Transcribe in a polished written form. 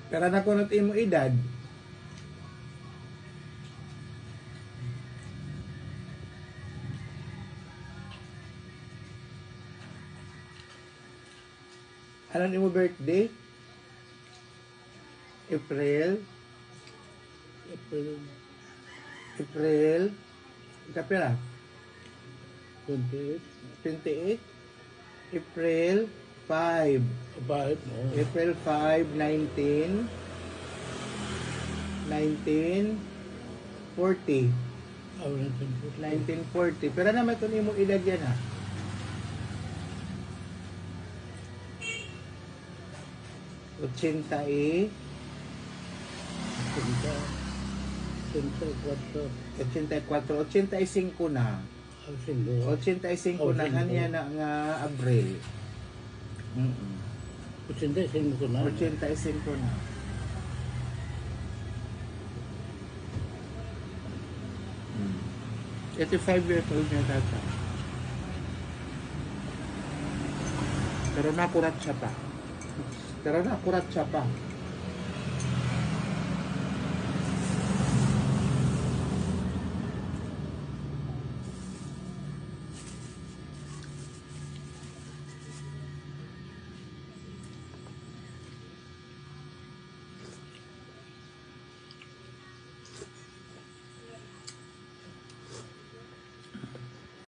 Pero nakunot imo edad. Ano imo birthday? April. Kapila? 28. 28. April 5. April 5, 1940. 1940. Pero naman ito ni mo edad yan ha. Ochenta 84, 85 na. 85 na kanya na nga Abril. 85 na. 85 na. Hmm. 85 years old na tata. Pero nakurat siya pa.